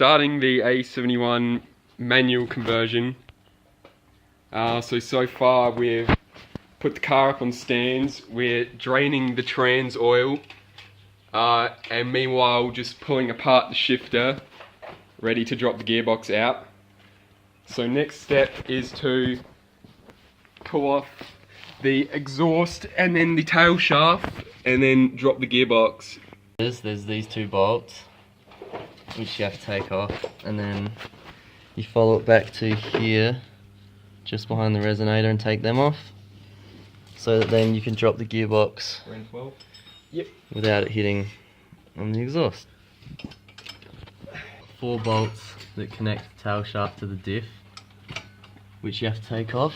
starting the AE71 manual conversion. So far we've put the car up on stands, we're draining the trans oil, and meanwhile just pulling apart the shifter, ready to drop the gearbox out. So next step is to pull off the exhaust and then the tail shaft, and then drop the gearbox. There's these two bolts which you have to take off, and then you follow it back to here just behind the resonator and take them off, so that then you can drop the gearbox without it hitting on the exhaust. 4 bolts that connect the tail shaft to the diff, which you have to take off,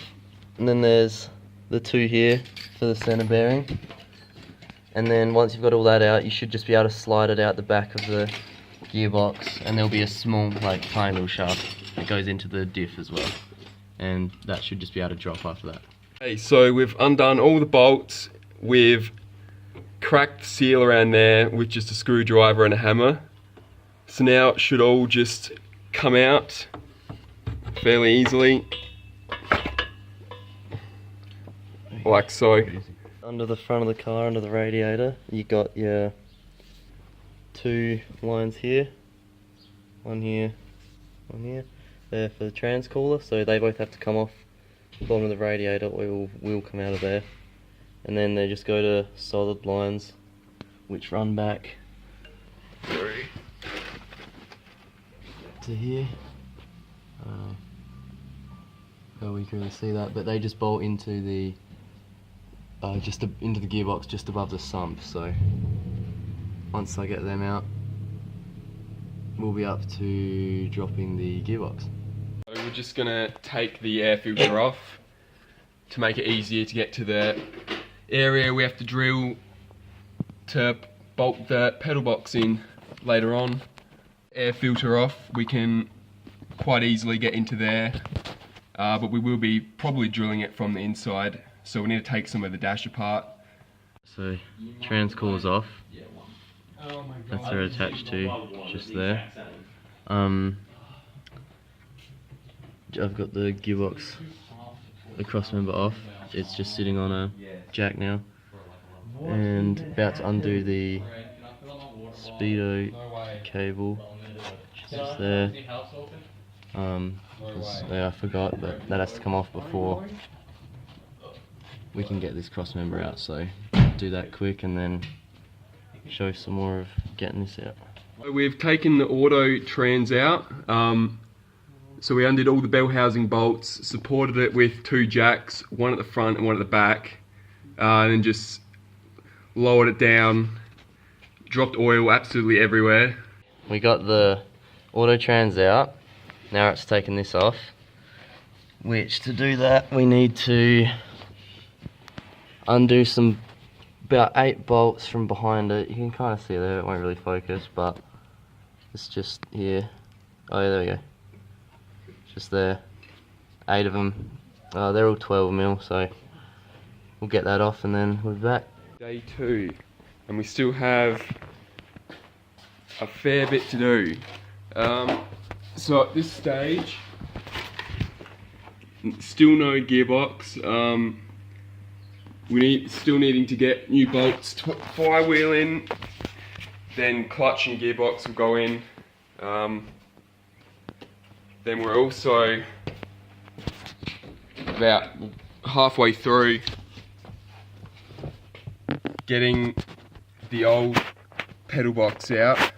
and then there's the 2 here for the center bearing. And then once you've got all that out, you should just be able to slide it out the back of the gearbox, and there'll be a small, like, tiny little shaft that goes into the diff as well, and that should just be able to drop after that. Okay, so we've undone all the bolts, we've cracked the seal around there with just a screwdriver and a hammer. So now it should all just come out fairly easily, like so. Under the front of the car, under the radiator, you got your 2 lines here, one here, one here. They're for the trans cooler, so they both have to come off the bottom of the radiator. Oil will come out of there, and then they just go to solid lines, which run back to here. Oh, we can really see that, but they just bolt into the into the gearbox just above the sump. So once I get them out, we'll be up to dropping the gearbox. So we're just gonna take the air filter off to make it easier to get to the area we have to drill to bolt the pedal box in later on. Air filter off, we can quite easily get into there, but we will be probably drilling it from the inside, so we need to take some of the dash apart. So trans cooler's off. That's where it's attached to, just there. I've got the gearbox, the cross member off. It's just sitting on a jack now, and about to undo the speedo cable, which is just there. I forgot, but that has to come off before we can get this cross member out, so do that quick and then show some more of getting this out. We've taken the auto trans out, so we undid all the bell housing bolts, supported it with 2 jacks, one at the front and one at the back, and then just lowered it down, dropped oil absolutely everywhere. We got the auto trans out, now it's taken this off, which to do that we need to undo about 8 bolts from behind it. You can kind of see there, it won't really focus, but it's just here. Oh yeah, there we go. Just there, 8 of them. They're all 12mm, so we'll get that off and then we'll be back. Day 2, and we still have a fair bit to do. So at this stage, still no gearbox. Still needing to get new bolts to put the flywheel in, then clutch and gearbox will go in. Then we're also about halfway through getting the old pedal box out,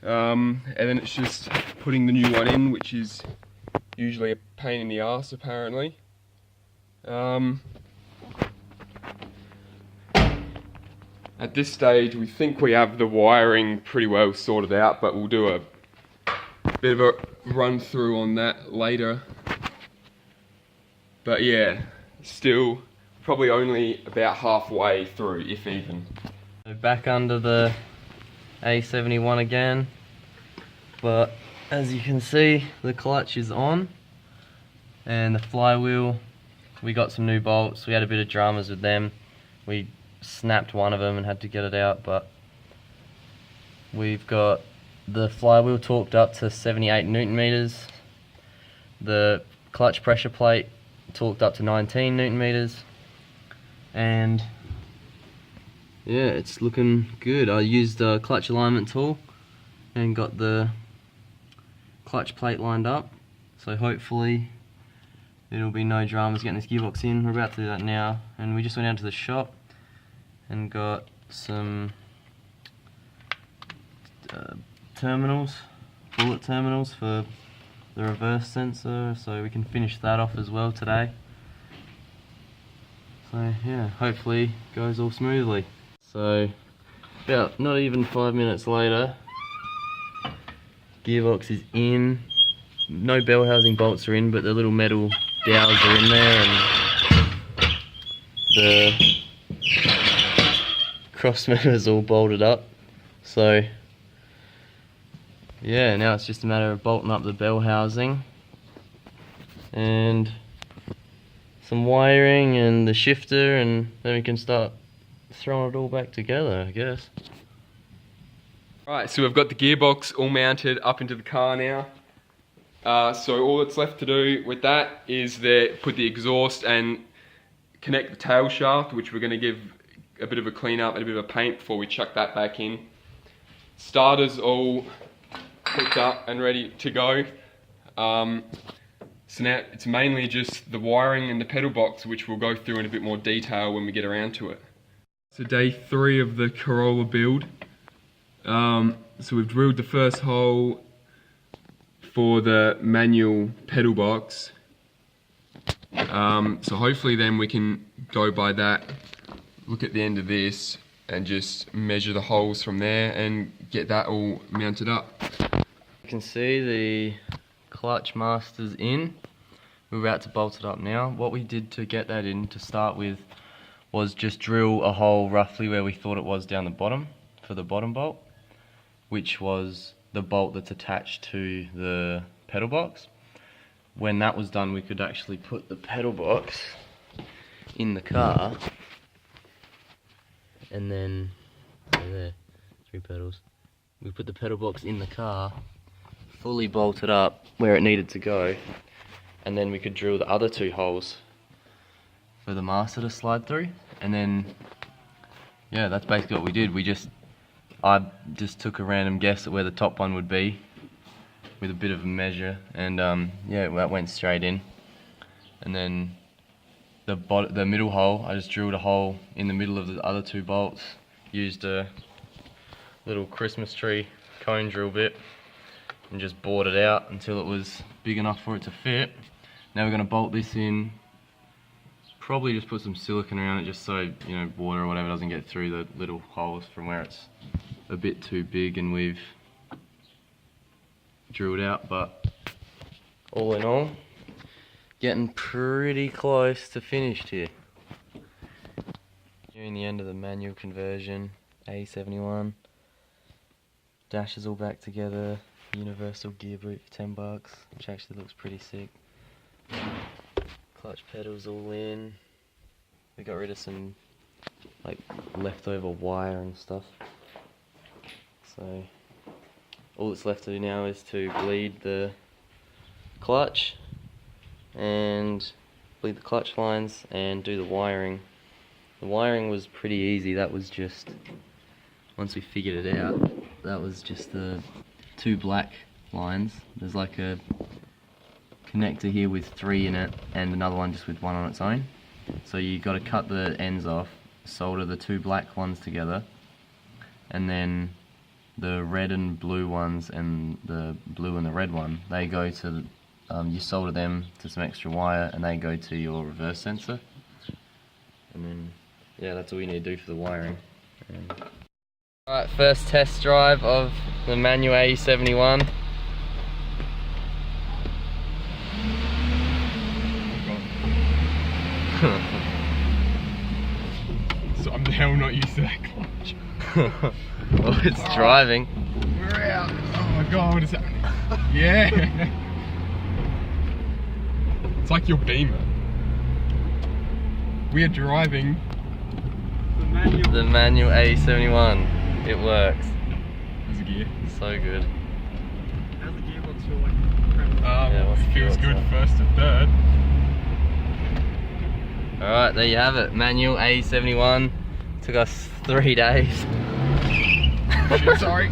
and then it's just putting the new one in, which is usually a pain in the ass apparently. At this stage we think we have the wiring pretty well sorted out, but we'll do a bit of a run through on that later. But yeah, still probably only about halfway through, if even. So back under the AE71 again, but as you can see the clutch is on, and the flywheel, we got some new bolts. We had a bit of dramas with them. We snapped one of them and had to get it out, but we've got the flywheel torqued up to 78 Newton meters. The clutch pressure plate torqued up to 19 Newton meters. And yeah, it's looking good. I used a clutch alignment tool and got the clutch plate lined up. So hopefully there'll be no dramas getting this gearbox in. We're about to do that now. And we just went down to the shop and got some terminals, bullet terminals for the reverse sensor, so we can finish that off as well today. So yeah, hopefully goes all smoothly. So about not even 5 minutes later, gearbox is in. No bell housing bolts are in, but the little metal dowels are in there, and the cross member's all bolted up. So yeah, now it's just a matter of bolting up the bell housing and some wiring and the shifter, and then we can start throwing it all back together, I guess. Right, so we've got the gearbox all mounted up into the car now. So all that's left to do with that is put the exhaust and connect the tail shaft, which we're going to give a bit of a clean up and a bit of a paint before we chuck that back in. Starters all hooked up and ready to go. So now it's mainly just the wiring and the pedal box, which we'll go through in a bit more detail when we get around to it. So day 3 of the Corolla build. So we've drilled the first hole for the manual pedal box. So hopefully then we can go by that, look at the end of this and just measure the holes from there and get that all mounted up. You can see the clutch master's in. We're about to bolt it up now. What we did to get that in to start with was just drill a hole roughly where we thought it was down the bottom for the bottom bolt, which was the bolt that's attached to the pedal box. When that was done, we could actually put the pedal box in the car, and then there, 3 pedals. We put the pedal box in the car, fully bolted up where it needed to go, and then we could drill the other 2 holes for the master to slide through. And then yeah, that's basically what we did. I just took a random guess at where the top one would be with a bit of a measure, and yeah, that went straight in. And then the middle hole, I just drilled a hole in the middle of the other 2 bolts, used a little Christmas tree cone drill bit and just bored it out until it was big enough for it to fit. Now we're going to bolt this in, probably just put some silicone around it just so, you know, water or whatever doesn't get through the little holes from where it's a bit too big and we've drilled out. But all in all, getting pretty close to finished here. Nearing the end of the manual conversion, AE71. Dash is all back together, universal gear boot for $10, which actually looks pretty sick. Clutch pedals all in. We got rid of some like leftover wire and stuff. So all that's left to do now is to bleed the clutch and bleed the clutch lines and do the wiring. The wiring was pretty easy. That was just, once we figured it out, that was just the 2 black lines. There's like a connector here with 3 in it and another one just with 1 on its own. So you got to cut the ends off, solder the 2 black ones together, and then the red and blue ones and the blue and the red one, they go to, you solder them to some extra wire and they go to your reverse sensor. And then, yeah, that's all you need to do for the wiring. Alright, first test drive of the manual AE71. So I'm the hell not used to that clutch. Well, it's driving. We're out. Oh my god, what is happening? Yeah. It's like your Beamer. We are driving the manual AE71. It works. There's a gear. So good. feels good first to third. Alright, there you have it. Manual AE71. Took us 3 days. Shit, sorry.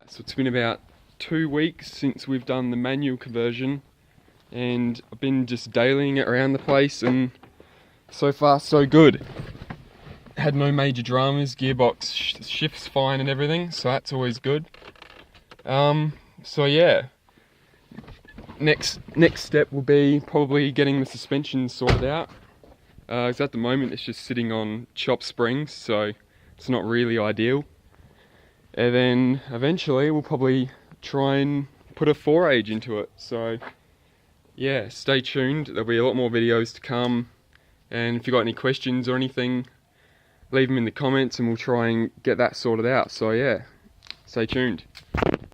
So it's been about 2 weeks since we've done the manual conversion, and I've been just dailying it around the place, and so far so good. Had no major dramas, gearbox shifts fine and everything, so that's always good. So yeah, next step will be probably getting the suspension sorted out, because at the moment it's just sitting on chop springs, so it's not really ideal. And then eventually we'll probably try and put a 4-age into it. So yeah, stay tuned, there'll be a lot more videos to come, and if you've got any questions or anything, leave them in the comments and we'll try and get that sorted out. So yeah, stay tuned.